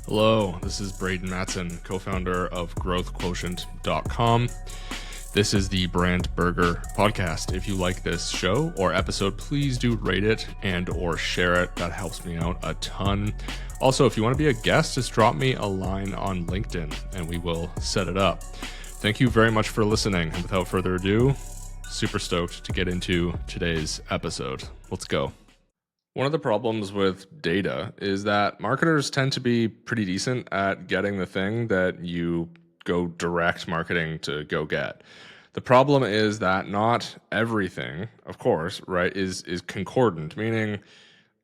Hello, this is Braden Matson, co-founder of growthquotient.com. This is the Brand Burger podcast. If you like this show or episode, please do rate it and or share it. That helps me out a ton. Also, if you want to be a guest, just drop me a line on LinkedIn and we will set it up. Thank you very much for listening. And without further ado, super stoked to get into today's episode. Let's go. One of the problems with data is that marketers tend to be pretty decent at getting the thing that you go direct marketing to go get. The problem is that not everything, of course, right, is concordant, meaning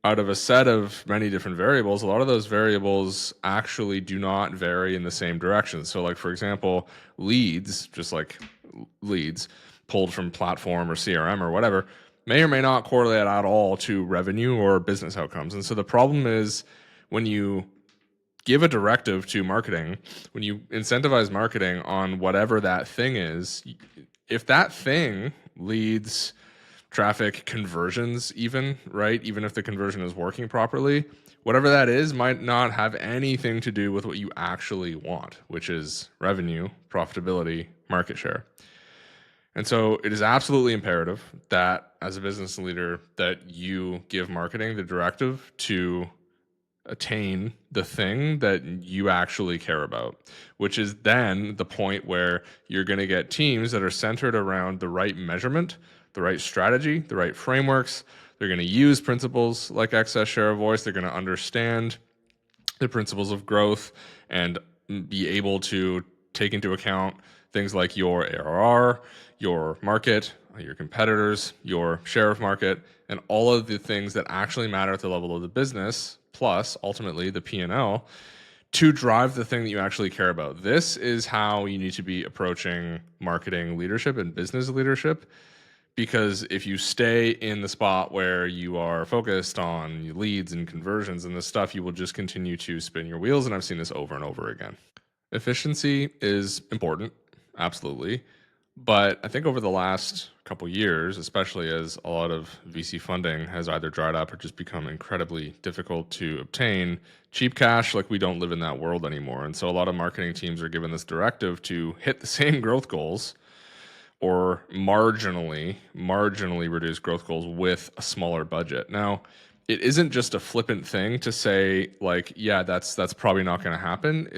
out of a set of many different variables, a lot of those variables actually do not vary in the same direction. So like, for example, leads, just like leads pulled from platform or CRM or whatever, may or may not correlate at all to revenue or business outcomes. And so the problem is when you give a directive to marketing, when you incentivize marketing on whatever that thing is, if that thing leads traffic conversions even, right? Even if the conversion is working properly, whatever that is might not have anything to do with what you actually want, which is revenue, profitability, market share. And so it is absolutely imperative that as a business leader that you give marketing the directive to attain the thing that you actually care about, which is then the point where you're going to get teams that are centered around the right measurement, the right strategy, the right frameworks. They're going to use principles like excess share of voice. They're going to understand the principles of growth and be able to take into account things like your ARR, your market, your competitors, your share of market, and all of the things that actually matter at the level of the business, plus ultimately the P&L, to drive the thing that you actually care about. This is how you need to be approaching marketing leadership and business leadership. Because if you stay in the spot where you are focused on leads and conversions and this stuff, you will just continue to spin your wheels. And I've seen this over and over again. Efficiency is important, absolutely. But I think over the last couple years, especially as a lot of VC funding has either dried up or just become incredibly difficult to obtain, cheap cash, like we don't live in that world anymore. And so a lot of marketing teams are given this directive to hit the same growth goals or marginally reduce growth goals with a smaller budget. Now, it isn't just a flippant thing to say like, yeah, that's probably not going to happen.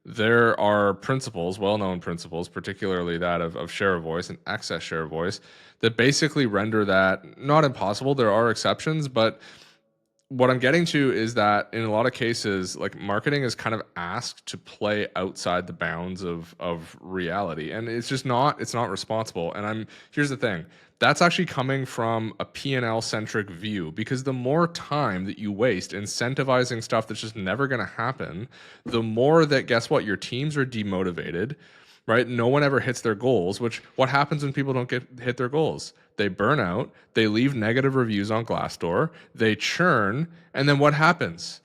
There are principles, well-known principles, particularly that of share of voice and excess share of voice, that basically render that not impossible. There are exceptions, but what I'm getting to is that in a lot of cases, like marketing is kind of asked to play outside the bounds of reality. And it's not responsible. And here's the thing. That's actually coming from a P&L centric view, because the more time that you waste incentivizing stuff that's just never going to happen, the more that, guess what, your teams are demotivated, right? No one ever hits their goals, which what happens when people don't hit their goals? They burn out, they leave negative reviews on Glassdoor, they churn, and then what happens?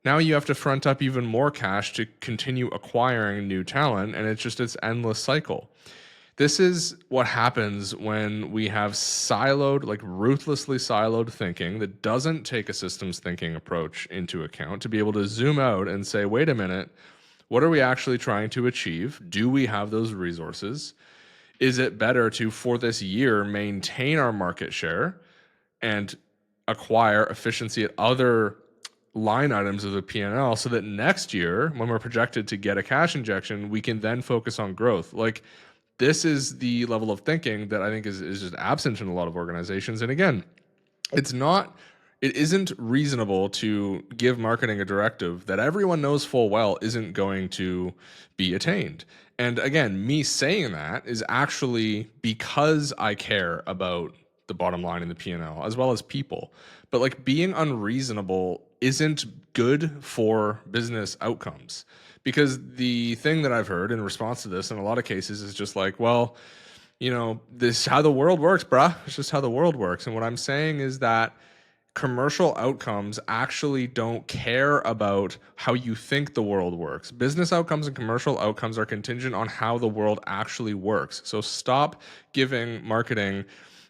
Now you have to front up even more cash to continue acquiring new talent, and it's just this endless cycle. This is what happens when we have siloed, like ruthlessly siloed thinking that doesn't take a systems thinking approach into account to be able to zoom out and say, wait a minute, what are we actually trying to achieve? Do we have those resources? Is it better to, for this year, maintain our market share and acquire efficiency at other line items of the P&L so that next year, when we're projected to get a cash injection, we can then focus on growth? Like, this is the level of thinking that I think is just absent in a lot of organizations. And again, it isn't reasonable to give marketing a directive that everyone knows full well isn't going to be attained. And again, me saying that is actually because I care about the bottom line in the P&L as well as people. But like, being unreasonable isn't good for business outcomes, because the thing that I've heard in response to this in a lot of cases is just like, well, this is how the world works, bruh. It's just how the world works. And what I'm saying is that commercial outcomes actually don't care about how you think the world works. Business outcomes and commercial outcomes are contingent on how the world actually works. So stop giving marketing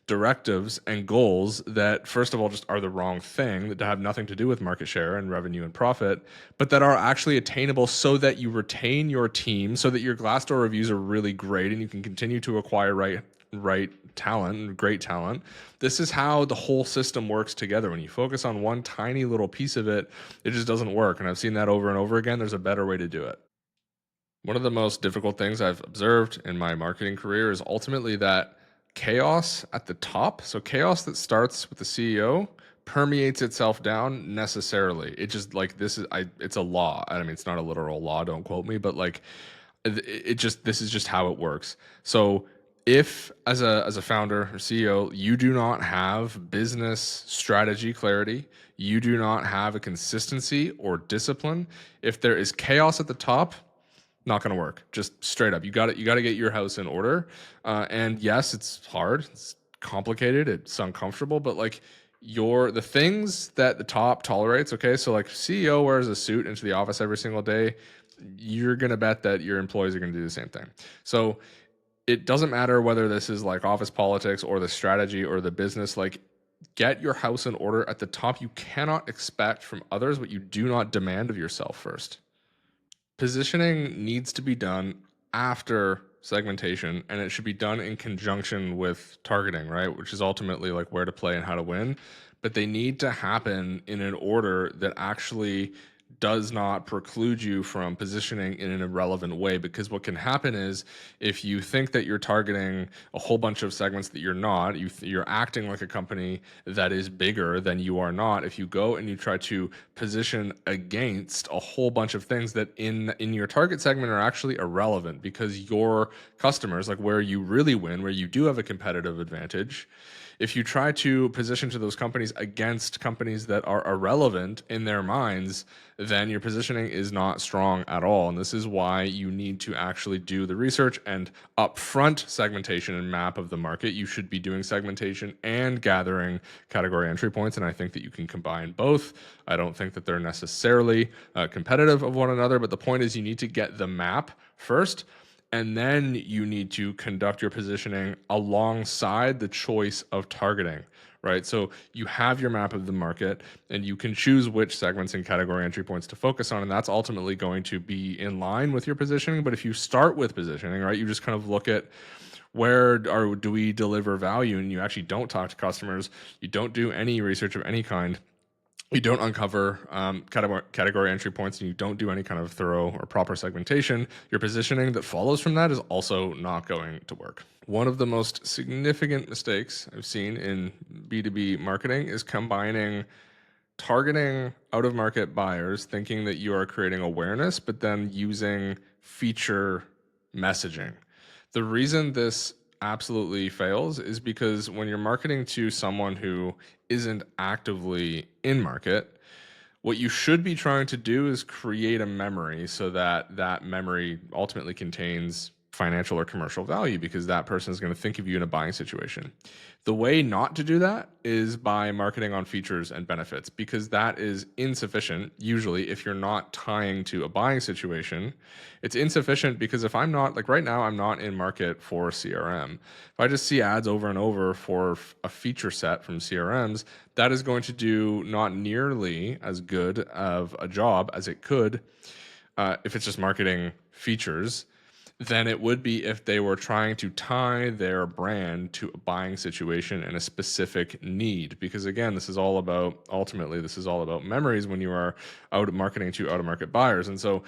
directives and goals that, first of all, just are the wrong thing, that have nothing to do with market share and revenue and profit, but that are actually attainable so that you retain your team, so that your Glassdoor reviews are really great and you can continue to acquire right talent and great talent. This is how the whole system works together. When you focus on one tiny little piece of it, it just doesn't work. And I've seen that over and over again. There's a better way to do it. One of the most difficult things I've observed in my marketing career is ultimately that chaos at the top, so chaos that starts with the CEO, permeates itself down necessarily. It just like it's a law. I mean, it's not a literal law, don't quote me, but like it just this is just how it works. So if as a founder or CEO, you do not have business strategy clarity, you do not have a consistency or discipline, if there is chaos at the top, not going to work. Just straight up. You got to get your house in order. And yes, it's hard. It's complicated. It's uncomfortable, but like the things that the top tolerates. Okay. So like CEO wears a suit into the office every single day. You're going to bet that your employees are going to do the same thing. So it doesn't matter whether this is like office politics or the strategy or the business, like get your house in order at the top. You cannot expect from others what you do not demand of yourself first. Positioning needs to be done after segmentation, and it should be done in conjunction with targeting, right? Which is ultimately like where to play and how to win. But they need to happen in an order that actually does not preclude you from positioning in an irrelevant way. Because what can happen is if you think that you're targeting a whole bunch of segments that you're not, you're acting like a company that is bigger than you are not. If you go and you try to position against a whole bunch of things that in your target segment are actually irrelevant, because your customers, like where you really win, where you do have a competitive advantage, if you try to position to those companies against companies that are irrelevant in their minds, then your positioning is not strong at all. And this is why you need to actually do the research and upfront segmentation and map of the market. You should be doing segmentation and gathering category entry points. And I think that you can combine both. I don't think that they're necessarily competitive of one another, but the point is you need to get the map first. And then you need to conduct your positioning alongside the choice of targeting, right? So you have your map of the market and you can choose which segments and category entry points to focus on. And that's ultimately going to be in line with your positioning. But if you start with positioning, right, you just kind of look at do we deliver value, and you actually don't talk to customers, you don't do any research of any kind, you don't uncover category entry points, and you don't do any kind of thorough or proper segmentation, your positioning that follows from that is also not going to work. One of the most significant mistakes I've seen in B2B marketing is combining targeting out of market buyers, thinking that you are creating awareness, but then using feature messaging. The reason this absolutely fails is because when you're marketing to someone who isn't actively in market, what you should be trying to do is create a memory so that that memory ultimately contains financial or commercial value, because that person is going to think of you in a buying situation. The way not to do that is by marketing on features and benefits, because that is insufficient. Usually, if you're not tying to a buying situation, it's insufficient, because if I'm not, like right now, I'm not in market for CRM. If I just see ads over and over for a feature set from CRMs, that is going to do not nearly as good of a job as it could if it's just marketing features than it would be if they were trying to tie their brand to a buying situation and a specific need. Because again, this is all about memories when you are out marketing to out of market buyers. And so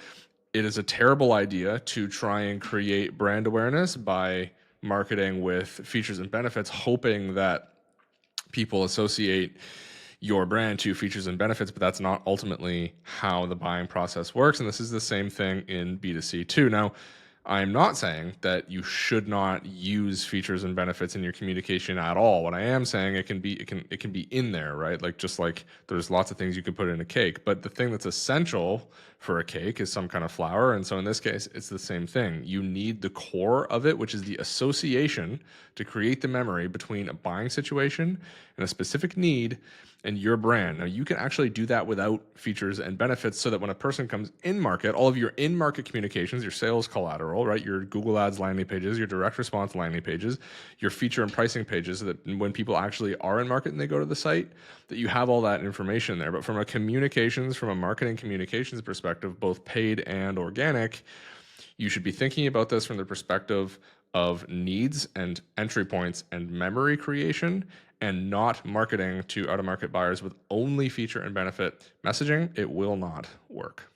it is a terrible idea to try and create brand awareness by marketing with features and benefits, hoping that people associate your brand to features and benefits, but that's not ultimately how the buying process works. And this is the same thing in B2C too. Now, I'm not saying that you should not use features and benefits in your communication at all. What I am saying, it can be in there, right? Like just like there's lots of things you can put in a cake, but the thing that's essential for a cake is some kind of flour. And so in this case, it's the same thing. You need the core of it, which is the association, to create the memory between a buying situation and a specific need and your brand. Now, you can actually do that without features and benefits, so that when a person comes in market, all of your in market communications, your sales collateral, general, right? Your Google Ads landing pages, your direct response landing pages, your feature and pricing pages, so that when people actually are in market and they go to the site, that you have all that information there. But from a marketing communications perspective, both paid and organic, you should be thinking about this from the perspective of needs and entry points and memory creation, and not marketing to out of market buyers with only feature and benefit messaging. It will not work.